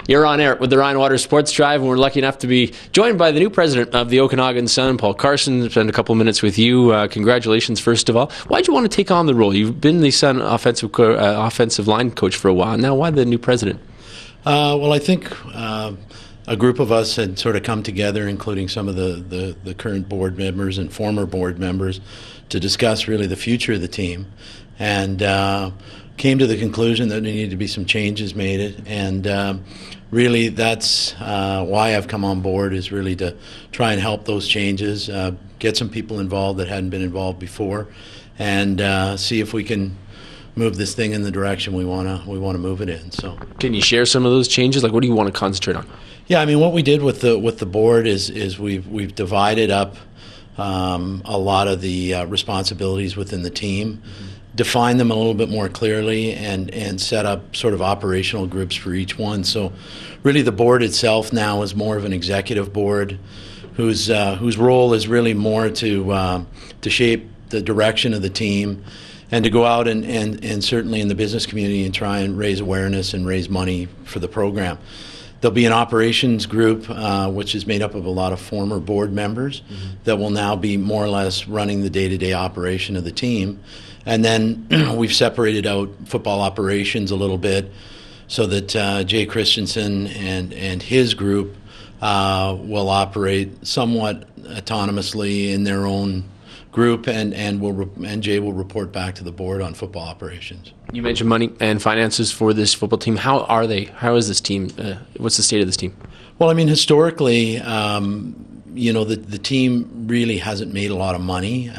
You're on air with the Ryan Waters Sports Drive, and we're lucky enough to be joined by the new president of the Okanagan Sun, Paul Carson. Spend a couple of minutes with you. Congratulations, first of all. Why'd you want to take on the role? You've been the Sun offensive line coach for a while. Now, why the new president? Well, I think a group of us had sort of come together, including some of the current board members and former board members, to discuss really the future of the team, and came to the conclusion that there needed to be some changes made. And really, that's why I've come on board, is really to try and help those changes, get some people involved that hadn't been involved before, and see if we can move this thing in the direction we want to move it in. So, can you share some of those changes? Like, what do you want to concentrate on? Yeah, I mean, what we did with the board is we've divided up a lot of the responsibilities within the team, define them a little bit more clearly, and set up sort of operational groups for each one. So, really, the board itself now is more of an executive board, whose role is really more to shape the direction of the team, and to go out and certainly in the business community and try and raise awareness and raise money for the program. There'll be an operations group, which is made up of a lot of former board members that will now be more or less running the day-to-day operation of the team. And then we've separated out football operations a little bit, so that Jay Christensen and his group will operate somewhat autonomously in their own group, and Jay will report back to the board on football operations. You mentioned money and finances for this football team. How are they? How is this team? What's the state of this team? Well, I mean, historically, the team really hasn't made a lot of money.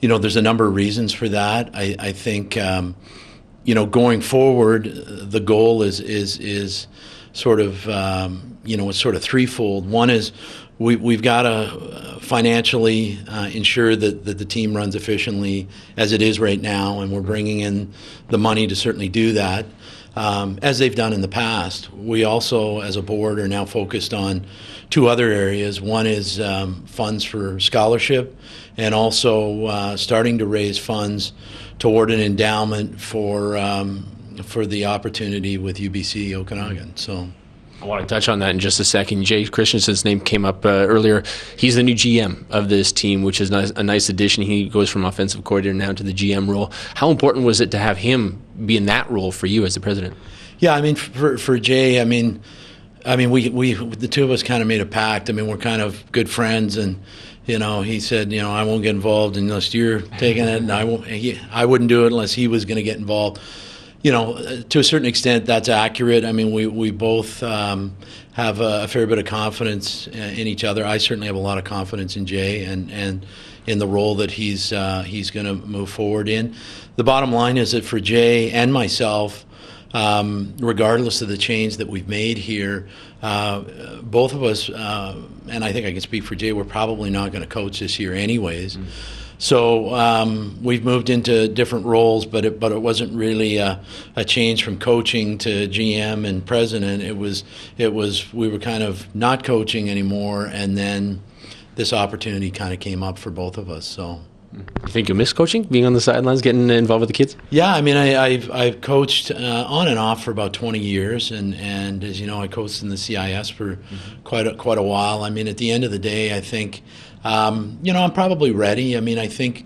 There's a number of reasons for that. I think, going forward, the goal is sort of, it's sort of threefold. One is we've got to financially ensure that the team runs efficiently as it is right now, and we're bringing in the money to certainly do that, as they've done in the past. We also, as a board, are now focused on two other areas. One is funds for scholarship, and also starting to raise funds toward an endowment for the opportunity with UBC Okanagan. So, I want to touch on that in just a second. Jay Christensen's name came up earlier. He's the new GM of this team, which is a nice addition. He goes from offensive coordinator now to the GM role. How important was it to have him be in that role for you as the president? Yeah, I mean, for Jay, I mean, we the two of us kind of made a pact. I mean, we're kind of good friends, and he said, I won't get involved unless you're taking it, and I wouldn't do it unless he was going to get involved. To a certain extent, that's accurate. I mean, we both have a fair bit of confidence in each other. I certainly have a lot of confidence in Jay and in the role that he's going to move forward in. The bottom line is that for Jay and myself, regardless of the change that we've made here, both of us, and I think I can speak for Jay, we're probably not going to coach this year anyways. So we've moved into different roles, but it wasn't really a change from coaching to GM and president. It was we were kind of not coaching anymore, and then this opportunity kind of came up for both of us. So, you think you miss coaching, being on the sidelines, getting involved with the kids? Yeah, I mean, I've coached on and off for about 20 years, and as you know, I coached in the CIS for quite a while. I mean, at the end of the day, I think. I'm probably ready. I mean, I think,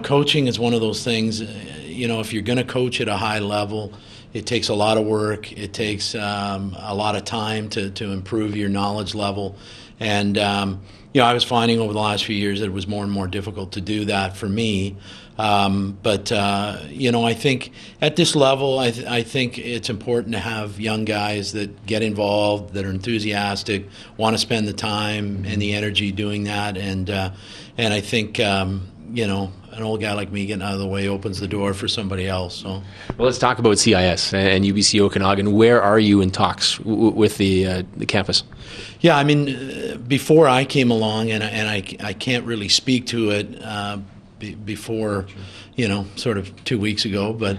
coaching is one of those things, if you're going to coach at a high level, it takes a lot of work. It takes a lot of time to improve your knowledge level. And, I was finding over the last few years that it was more and more difficult to do that for me. But I think at this level, I think it's important to have young guys that get involved, that are enthusiastic, want to spend the time and the energy doing that. And I think, an old guy like me getting out of the way opens the door for somebody else. So, well, let's talk about CIS and UBC Okanagan. Where are you in talks with the campus? Yeah, I mean, before I came along, and I can't really speak to it before, sort of 2 weeks ago. But,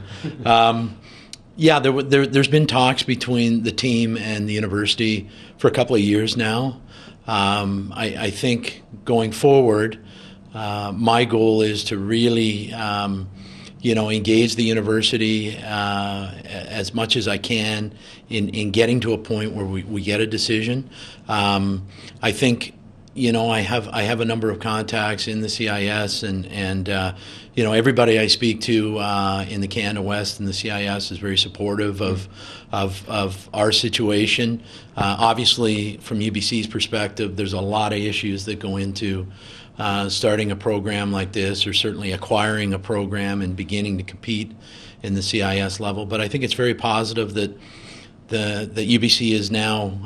there's been talks between the team and the university for a couple of years now. I think going forward, my goal is to really engage the university as much as I can in getting to a point where we get a decision. I think, I have a number of contacts in the CIS, and everybody I speak to in the Canada West and the CIS is very supportive of our situation. Obviously, from UBC's perspective, there's a lot of issues that go into starting a program like this, or certainly acquiring a program and beginning to compete in the CIS level. But I think it's very positive that UBC is now,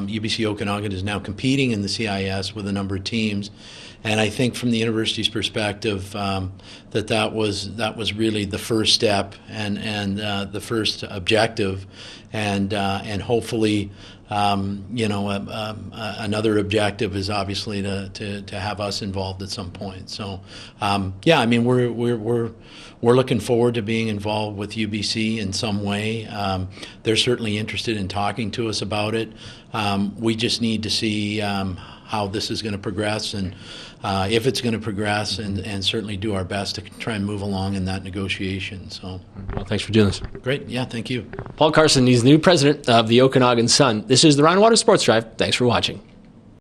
UBC Okanagan is now competing in the CIS with a number of teams. And I think from the university's perspective, that was really the first step and the first objective, and hopefully, another objective is obviously to have us involved at some point. So, yeah, I mean, we're looking forward to being involved with UBC in some way. They're certainly interested in talking to us about it. We just need to see how this is going to progress, and if it's going to progress, and certainly do our best to try and move along in that negotiation. So, well, thanks for doing this. Great. Yeah, thank you. Paul Carson, he's the new president of the Okanagan Sun. This is the Ryan Waters Sports Drive. Thanks for watching.